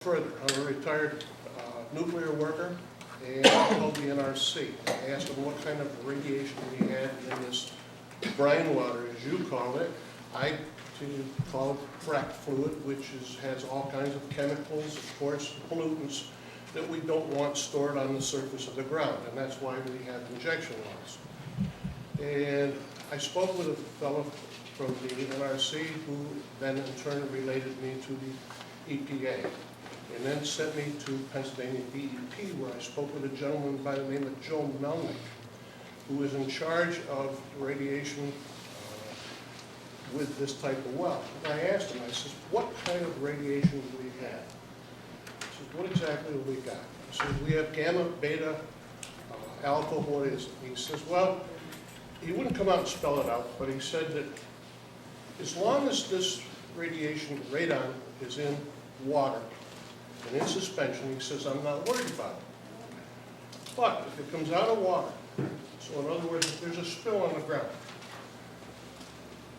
Further, I'm a retired nuclear worker, and I called the NRC. I asked them what kind of radiation we had in this brine water, as you call it. I call it frac fluid, which has all kinds of chemicals, of course, pollutants that we don't want stored on the surface of the ground, and that's why we have injection wells. And I spoke with a fellow from the NRC who then in turn related me to the EPA. And then sent me to Pennsylvania DEP, where I spoke with a gentleman by the name of Joe Melnick, who is in charge of radiation with this type of well. And I asked him, I said, what kind of radiation do we have? He said, what exactly do we got? I said, we have gamma, beta, alpha, what is it? He says, well, he wouldn't come out and spell it out, but he said that as long as this radiation, radon, is in water, and in suspension, he says, I'm not worried about it. But if it comes out of water, so in other words, if there's a spill on the ground,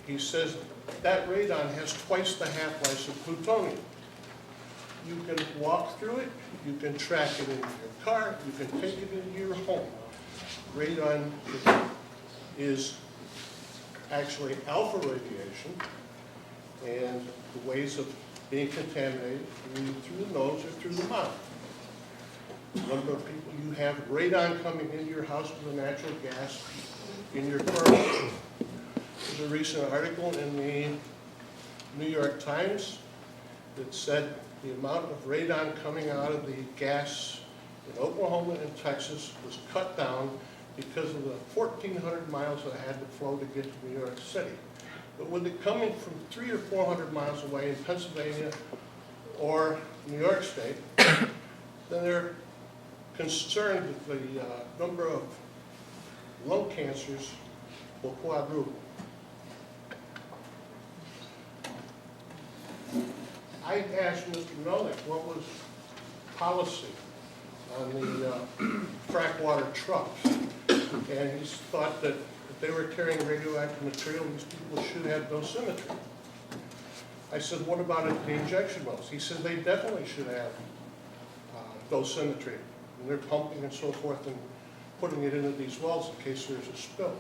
he says that radon has twice the half-life of plutonium. You can walk through it, you can track it into your car, you can take it into your home. Radon is actually alpha radiation, and the ways of being contaminated through the nose or through the mouth. The number of people you have radon coming into your house with a natural gas in your furnace. There's a recent article in the New York Times that said the amount of radon coming out of the gas in Oklahoma and Texas was cut down because of the 1,400 miles that had to flow to get to New York City. But with it coming from 300 or 400 miles away in Pennsylvania or New York State, then they're concerned that the number of lung cancers will quadruple. I asked Mr. Melnick what was policy on the frac water trucks, and he thought that if they were carrying radioactive material, these people should have dosimetry. I said, what about at the injection wells? He said they definitely should have dosimetry, and they're pumping and so forth and putting it into these wells in case there's a spill.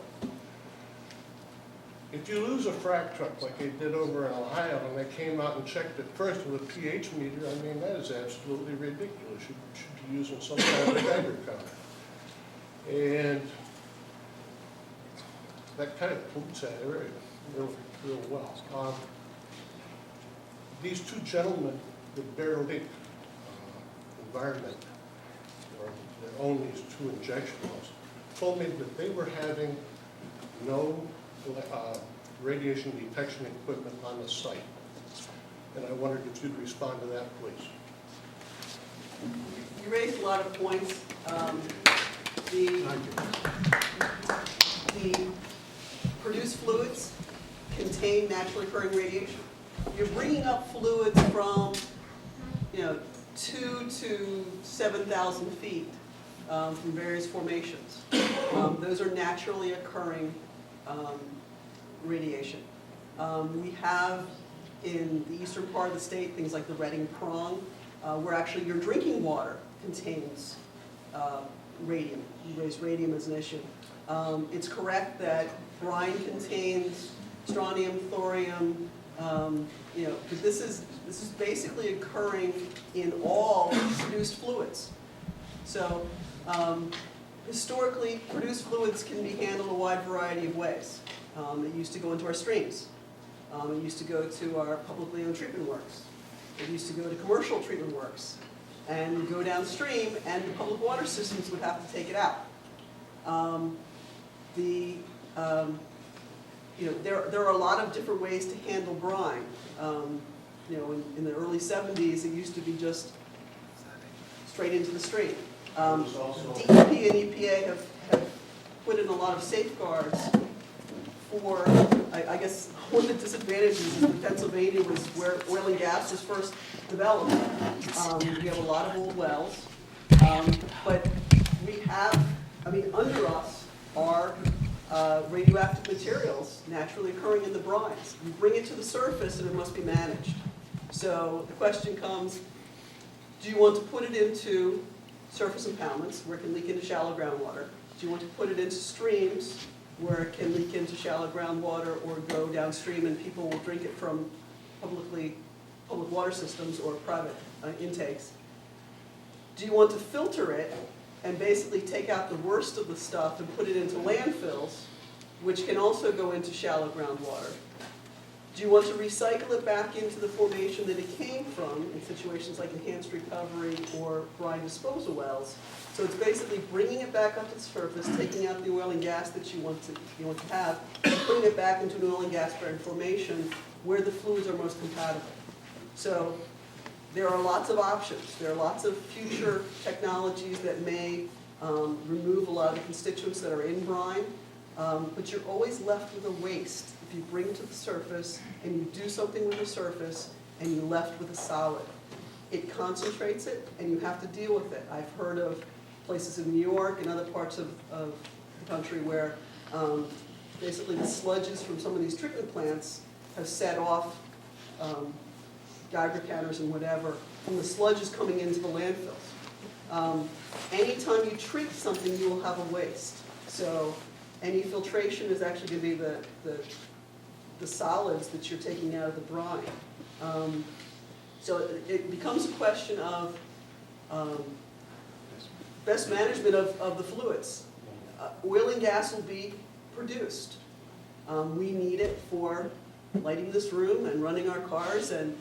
If you lose a frac truck like they did over in Ohio, and they came out and checked it first with a pH meter, I mean, that is absolutely ridiculous. You should be using some kind of a Geiger counter. And that kind of pollutes that area real well. These two gentlemen that Bear Lake Environment, or that own these two injection wells, told me that they were having no radiation detection equipment on the site. And I wondered if you'd respond to that, please. You raised a lot of points. The produced fluids contain naturally occurring radiation. You're bringing up fluids from, 2 to 7,000 feet from various formations. Those are naturally occurring radiation. We have in the eastern part of the state things like the Redding Prong, where actually your drinking water contains radium. You raised radium as an issue. It's correct that brine contains strontium, thorium, but this is basically occurring in all produced fluids. So historically, produced fluids can be handled a wide variety of ways. It used to go into our streams. It used to go to our publicly owned treatment works. It used to go to commercial treatment works and go downstream, and the public water systems would have to take it out. There are a lot of different ways to handle brine. In the early 70s, it used to be just straight into the stream. DEP and EPA have put in a lot of safeguards for, I guess, one of the disadvantages is that Pennsylvania was where oil and gas was first developed. We have a lot of old wells, but we have, under us are radioactive materials naturally occurring in the brines. You bring it to the surface and it must be managed. So the question comes, Do you want to put it into surface impoundments where it can leak into shallow groundwater? Do you want to put it into streams where it can leak into shallow groundwater or go downstream and people will drink it from public water systems or private intakes? Do you want to filter it and basically take out the worst of the stuff and put it into landfills, which can also go into shallow groundwater? Do you want to recycle it back into the formation that it came from in situations like enhanced recovery or brine disposal wells? So it's basically bringing it back up to the surface, taking out the oil and gas that you want to have, and putting it back into an oil and gas bearing formation where the fluids are most compatible. So there are lots of options. There are lots of future technologies that may remove a lot of the constituents that are in brine, but you're always left with a waste if you bring it to the surface and you do something with the surface and you're left with a solid. It concentrates it and you have to deal with it. I've heard of places in New York and other parts of the country where basically the sludges from some of these treatment plants have set off Geiger counters and whatever, and the sludge is coming into the landfills. Anytime you treat something, you will have a waste. So any filtration is actually going to be the solids that you're taking out of the brine. So it becomes a question of best management of the fluids. Oil and gas will be produced. We need it for lighting this room and running our cars and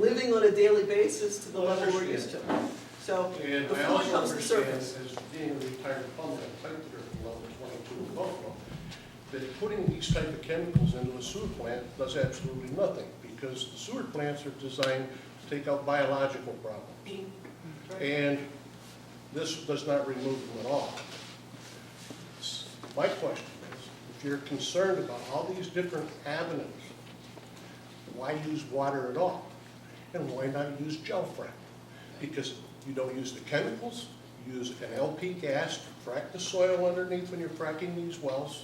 living on a daily basis to the level we're used to. So And the I fluid also comes to understand, surface. as being a retired plumber at pipe fitter level 22 in Buffalo, that putting these type of chemicals into a sewer plant does absolutely nothing, because the sewer plants are designed to take out biological problems. And this does not remove them at all. My question is, if you're concerned about all these different avenues, why use water at all? And why not use gel frac? Because you don't use the chemicals, you use an LP gas to frack the soil underneath when you're fracking these wells,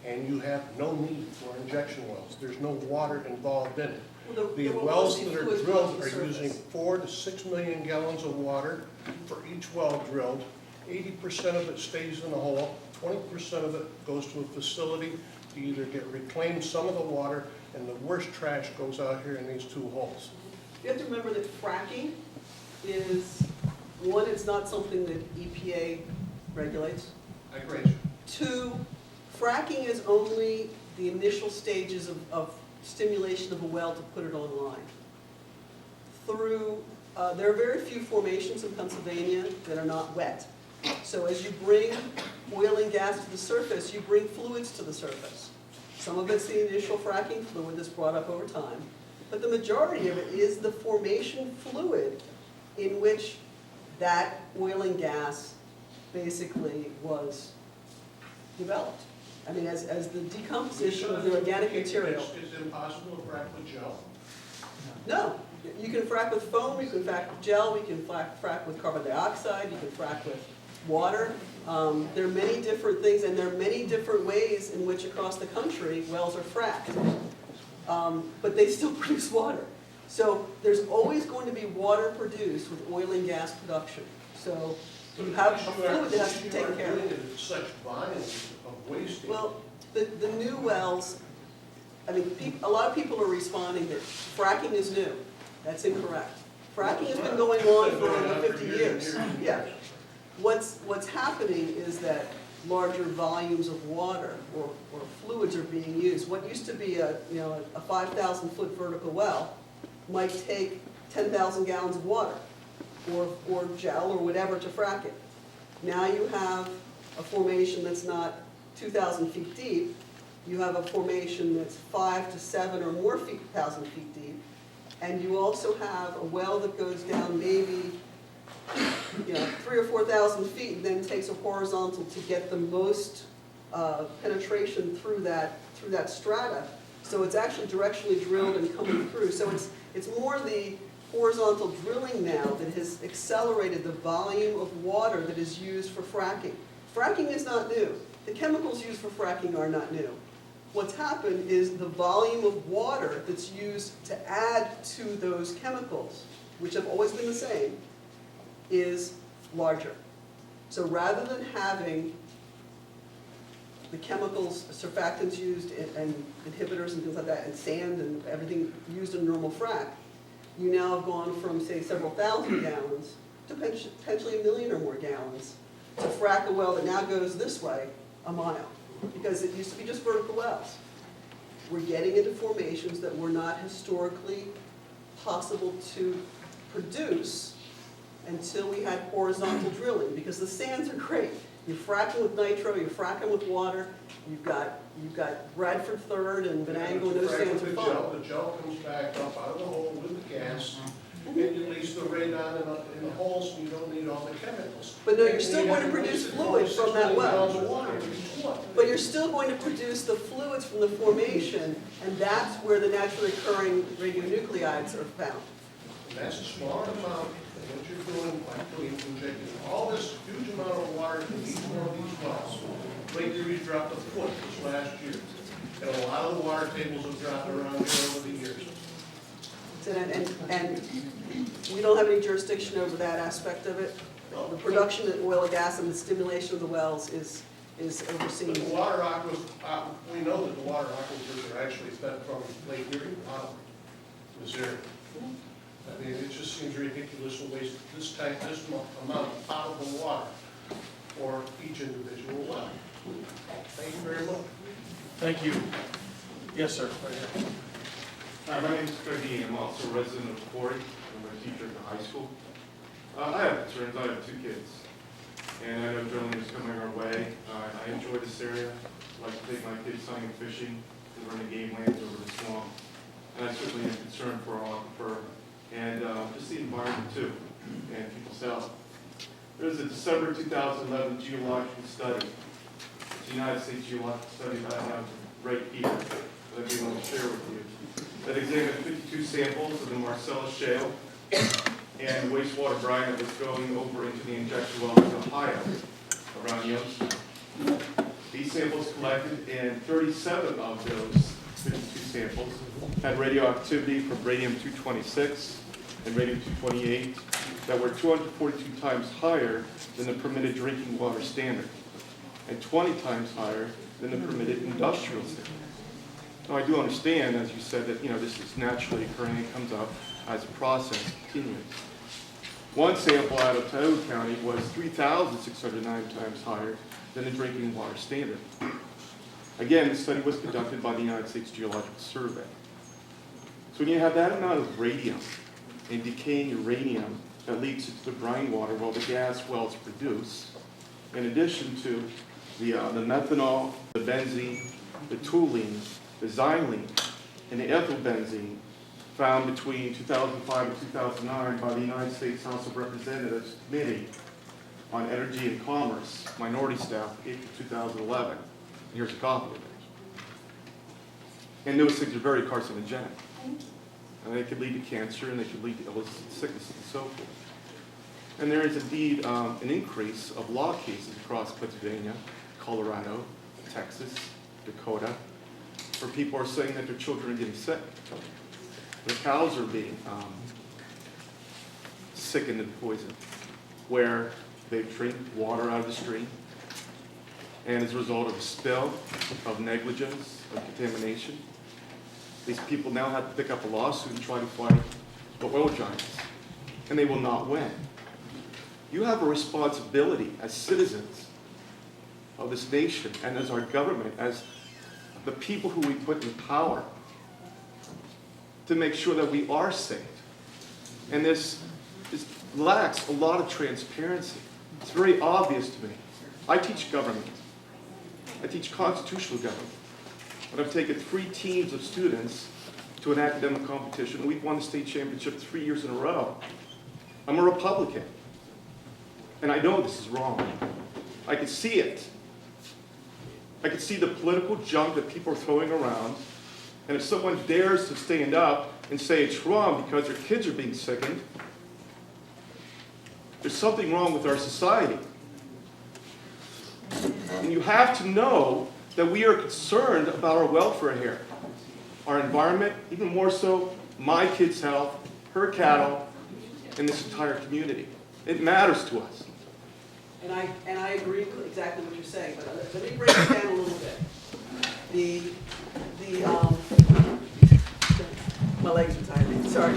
and you have no need for injection wells. There's no water involved in it. Well, The there will wells always be that are fluids drilled going to the are using surface. 4 to 6 million gallons of water for each well drilled. 80% of it stays in the hole, 20% of it goes to a facility to either get reclaimed some of the water, and the worst trash goes out here in these 2 holes. You have to remember that fracking is, one, it's not something that EPA regulates. I agree. 2, fracking is only the initial stages of stimulation of a well to put it online. There are very few formations in Pennsylvania that are not wet. So as you bring oil and gas to the surface, you bring fluids to the surface. Some of it's the initial fracking fluid that's brought up over time, but the majority of it is the formation fluid in which that oil and gas basically was developed. I mean, as the decomposition of the organic material. Is it impossible to frack with gel? No, you can frack with foam, you can frack with gel, you can frack with carbon dioxide, you can frack with water. There are many different things, and there are many different ways in which across the country wells are fracked. But they still produce water. So there's always going to be water produced with oil and gas production. So you have a fluid that has to be taken care of. Such volumes of wasting. Well, the new wells, I mean, a lot of people are responding that fracking is new. That's incorrect. Fracking has been going on for over 50 years. Yeah. What's happening is that larger volumes of water or fluids are being used. What used to be a 5,000-foot vertical well might take 10,000 gallons of water or gel or whatever to frack it. Now you have a formation that's not 2,000 feet deep. You have a formation that's 5 to 7 or more thousand feet deep. And you also have a well that goes down maybe 3,000 or 4,000 feet and then takes a horizontal to get the most penetration through that strata. So it's actually directionally drilled and coming through. So it's more the horizontal drilling now that has accelerated the volume of water that is used for fracking. Fracking is not new. The chemicals used for fracking are not new. What's happened is the volume of water that's used to add to those chemicals, which have always been the same, is larger. So rather than having the chemicals, surfactants used and inhibitors and things like that, and sand and everything used in a normal frac, you now have gone from, say, several thousand gallons to potentially 1 million or more gallons to frack a well that now goes this way a mile, because it used to be just vertical wells. We're getting into formations that were not historically possible to produce until we had horizontal drilling, because the sands are great. You're fracking with nitro, you're fracking with water, you've got Bradford Third and Venango, and those sands are fun. The gel comes back up out of the hole with the gas, and you lease the radon in the holes, and you don't need all the chemicals. But no, you're still going to produce fluid from that well. 6 million gallons of water. But you're still going to produce the fluids from the formation, and that's where the naturally occurring radionuclides are found. And that's a smaller amount than what you're doing by injecting all this huge amount of water in each one of these wells. Lake Erie's dropped a foot this last year, and a lot of the water tables have dropped around here over the years. And we don't have any jurisdiction over that aspect of it. The production of oil and gas and the stimulation of the wells is overseen. But the water aquifers, we know that the water aquifers are actually fed from Lake Erie out of Missouri. I mean, it just seems ridiculous to waste this amount of potable water for each individual well. Thank you very much. Thank you. Yes, sir. Right here. Hi, my name is Craig Dean. I'm also a resident of Quarry. I'm a teacher at the high school. I have concerns. I have 2 kids. And I know drilling is coming our way. I enjoy this area. I like to take my kids hunting and fishing to run the game lands over the swamp. And I certainly am concerned for our aquifer and just the environment too, and people's health. There was a December 2011 geological study. It's the United States Geological Study that I have right here that I'd be willing to share with you, that examined 52 samples of the Marcellus Shale and wastewater brine that was going over into the injection wells in Ohio around Youngstown. These samples collected, and 37 of those 52 samples had radioactivity from radium-226 and radium-228 that were 242 times higher than the permitted drinking water standard and 20 times higher than the permitted industrial standard. Now, I do understand, as you said, that this is naturally occurring and comes up as a process continues. One sample out of Tioga County was 3,609 times higher than the drinking water standard. Again, the study was conducted by the United States Geological Survey. So when you have that amount of radium and decaying uranium that leaks into the brine water while the gas wells produce, in addition to the methanol, the benzene, the toluene, the xylene, and the ethylbenzene found between 2005 and 2009 by the United States House of Representatives Committee on Energy and Commerce, minority staff, April 2011. Here's a copy of it. And those things are very carcinogenic. And they could lead to cancer, and they could lead to illicit sicknesses and so forth. And there is indeed an increase of law cases across Pennsylvania, Colorado, Texas, Dakota, where people are saying that their children are getting sick. Their cows are being sickened and poisoned, where they drink water out of the stream, and as a result of a spill, of negligence, of contamination, these people now have to pick up a lawsuit and try to fight the oil giants, and they will not win. You have a responsibility as citizens of this nation and as our government, as the people who we put in power, to make sure that we are safe. And this lacks a lot of transparency. It's very obvious to me. I teach government. I teach constitutional government. But I've taken 3 teams of students to an academic competition. We've won the state championship 3 years in a row. I'm a Republican. And I know this is wrong. I can see it. I can see the political junk that people are throwing around. And if someone dares to stand up and say it's wrong because their kids are being sickened, there's something wrong with our society. And you have to know that we are concerned about our welfare here, our environment, even more so my kids' health, her cattle, and this entire community. It matters to us. And I agree with exactly what you're saying, but let me break it down a little bit. My legs are tired, sorry.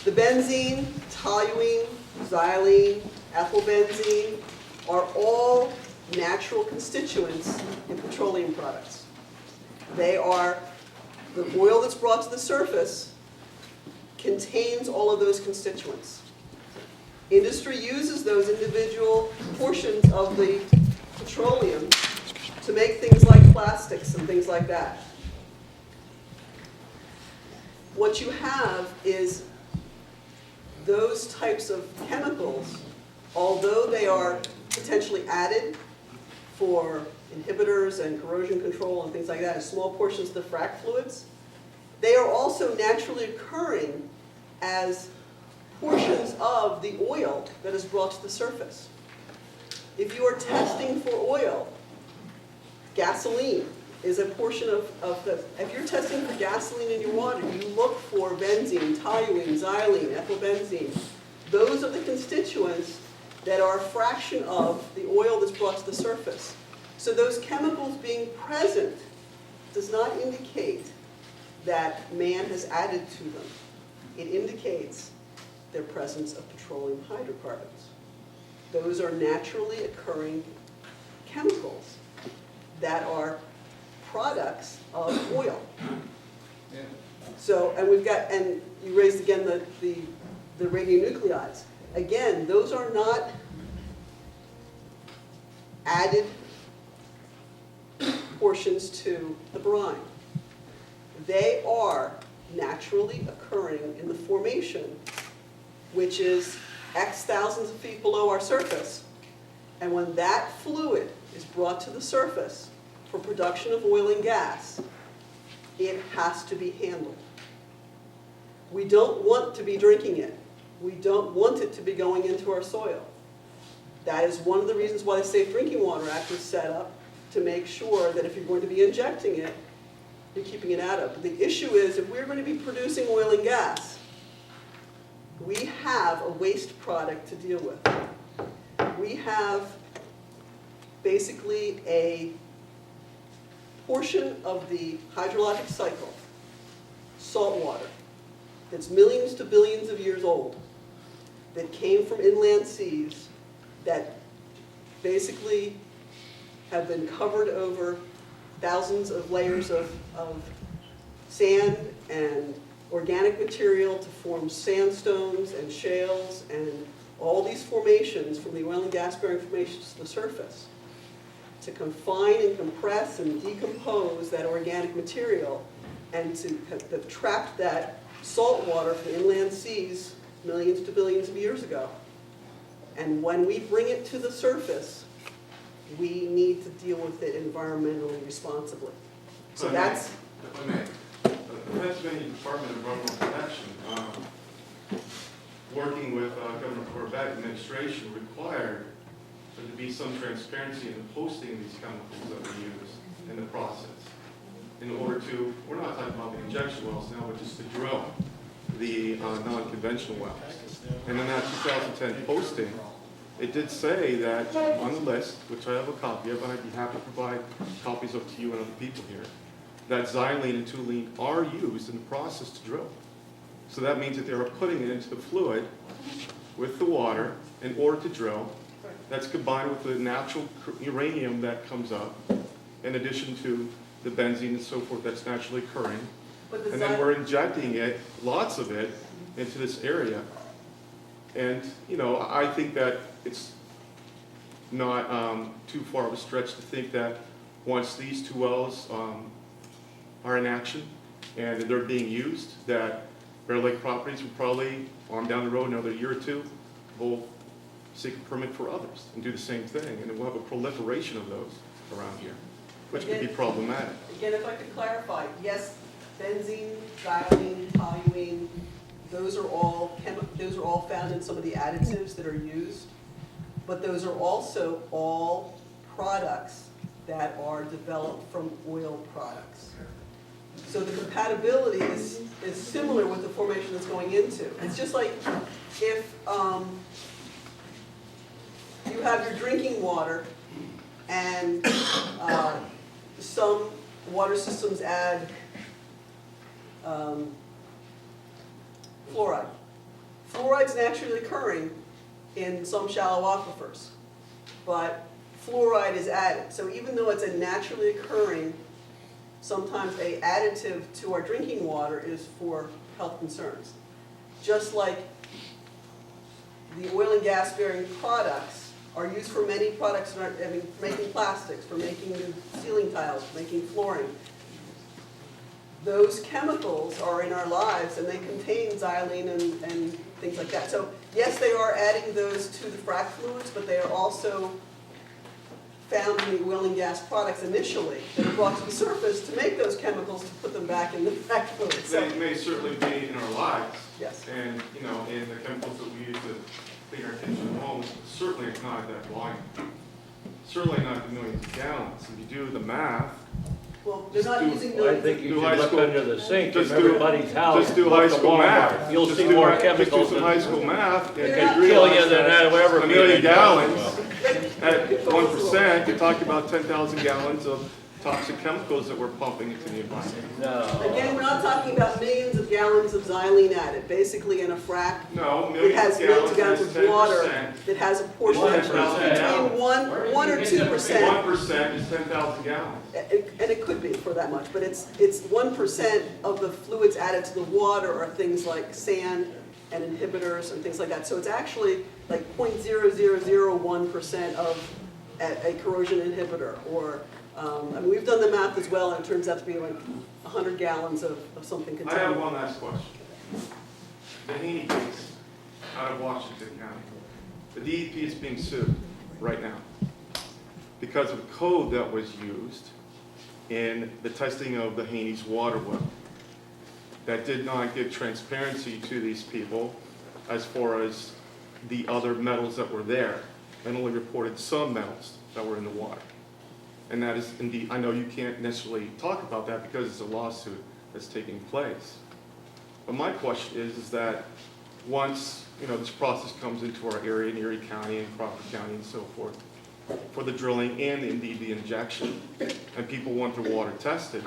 The benzene, toluene, xylene, ethylbenzene are all natural constituents in petroleum products. They are, the oil that's brought to the surface contains all of those constituents. Industry uses those individual portions of the petroleum to make things like plastics and things like that. What you have is those types of chemicals, although they are potentially added for inhibitors and corrosion control and things like that, in small portions of the frac fluids, they are also naturally occurring as portions of the oil that is brought to the surface. If you are testing for oil, gasoline is a portion of the, if you're testing for gasoline in your water, you look for benzene, toluene, xylene, ethylbenzene. Those are the constituents that are a fraction of the oil that's brought to the surface. So those chemicals being present does not indicate that man has added to them. It indicates their presence of petroleum hydrocarbons. Those are naturally occurring chemicals that are products of oil. So, and we've got, and you raised again the radionuclides. Again, those are not added portions to the brine. They are naturally occurring in the formation, which is X thousands of feet below our surface. And when that fluid is brought to the surface for production of oil and gas, it has to be handled. We don't want to be drinking it. We don't want it to be going into our soil. That is one of the reasons why the Safe Drinking Water Act was set up, to make sure that if you're going to be injecting it, you're keeping it out of. But the issue is, if we're going to be producing oil and gas, we have a waste product to deal with. We have basically a portion of the hydrologic cycle, salt water, that's millions to billions of years old, that came from inland seas, that basically have been covered over thousands of layers of sand and organic material to form sandstones and shales and all these formations from the oil and gas bearing formations to the surface, to confine and compress and decompose that organic material, and to have trapped that salt water from inland seas millions to billions of years ago. And when we bring it to the surface, we need to deal with it environmentally responsibly. So that's... If I may, the Pennsylvania Department of Environmental Protection, working with Governor Corbett administration, required there to be some transparency in the posting of these chemicals that we use in the process. In order to, we're not talking about the injection wells now, but just to drill the non-conventional wells. And in that 2010 posting, it did say that on the list, which I have a copy of, and I'd be happy to provide copies of to you and other people here, that xylene and toluene are used in the process to drill. So that means that they are putting it into the fluid with the water in order to drill. That's combined with the natural uranium that comes up, in addition to the benzene and so forth that's naturally occurring. And then we're injecting it, lots of it, into this area. And, you know, I think that it's not too far of a stretch to think that once these two wells are in action and they're being used, that Bear Lake Properties will probably, on down the road, another year or two, will seek a permit for others and do the same thing. And then we'll have a proliferation of those around here, which could be problematic. Again, if I could clarify, yes, benzene, xylene, toluene, those are all found in some of the additives that are used, but those are also all products that are developed from oil products. So the compatibility is similar with the formation that's going into. It's just like if you have your drinking water, and some water systems add fluoride. Fluoride's naturally occurring in some shallow aquifers, but fluoride is added. So even though it's a naturally occurring, sometimes a additive to our drinking water is for health concerns. Just like the oil and gas bearing products are used for many products, for making plastics, for making new ceiling tiles, for making flooring. Those chemicals are in our lives and they contain xylene and things like that. So yes, they are adding those to the frac fluids, but they are also found in the oil and gas products initially that are brought to the surface to make those chemicals to put them back in the frac fluids. So, They may certainly be in our lives. yes. And, you know, in the chemicals that we use to clean our kitchen and homes, certainly it's not that volume. Certainly not the millions of gallons. If you do the math, Well, they're not Just do- using Well, I those. think you Do should high look school- under the sink just of do- everybody's house. just do look high at school Walmart. math. You'll Just see do more high- chemicals Just do some high than school math. They're and not- kill you realize than that will ever a be. million gallons They- at 1%, you're talking about 10,000 gallons of toxic chemicals that we're pumping into the environment. No. Again, we're not talking about millions of gallons of xylene added. Basically, in a frac, No, it millions has of millions of gallons gallons is of water 10%. that has a portion of 10,000 between 1 or 2%. 1% is 10,000 gallons. And it could be for that much, but it's 1% of the fluids added to the water are things like sand and inhibitors and things like that. So it's actually like 0.0001% of a corrosion inhibitor, or, I mean, we've done the math as well, and it turns out to be like 100 gallons of something I have contaminated. one last question. The Haney case out of Washington County. The DEP is being sued right now because of a code that was used in the testing of the Haney's water well that did not give transparency to these people as far as the other metals that were there, and only reported some metals that were in the water. And that is indeed, I know you can't necessarily talk about that because it's a lawsuit that's taking place. But my question is that once, you know, this process comes into our area in Erie County and Crawford County and so forth, for the drilling and indeed the injection, and people want their water tested,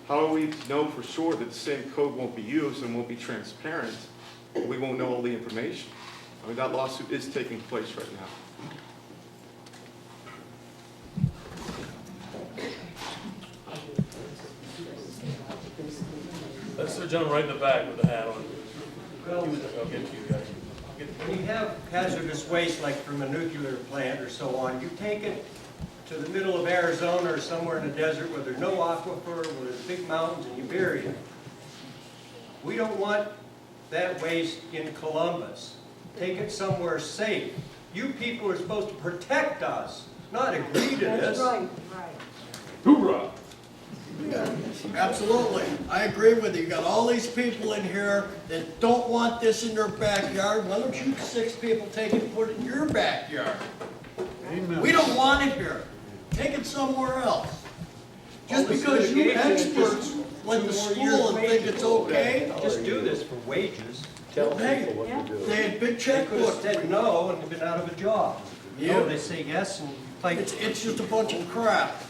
how do we know for sure that the same code won't be used and won't be transparent, and we won't know all the information? I mean, that lawsuit is taking place right now. That's the gentleman right in the back with the hat on. I'll get to you guys. When you have hazardous waste like from a nuclear plant or so on, you take it to the middle of Arizona or somewhere in the desert where there's no aquifer, where there's big mountains, and you bury it. We don't want that waste in Columbus. Take it somewhere safe. You people are supposed to protect us, not agree to this. Right. Hoorah! Absolutely. I agree with you. You got all these people in here that don't want this in their backyard. Why don't you 6 people take it and put it in your backyard? We don't want it here. Take it somewhere else. Just because you experts went to school and think it's okay, Just do this for wages. Tell Hey, people what to do. they had big They could have checkbooks. said no and been out of a job. Yeah. No, they say yes and like. It's just a bunch of crap.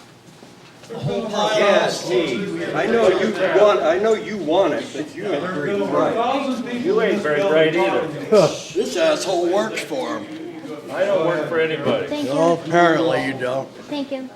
The whole pile. Yes, Steve, I know you want it, but you ain't very bright. You ain't very bright either. This asshole works for him. I don't work for anybody. Thank Oh, you. apparently you don't. Thank you.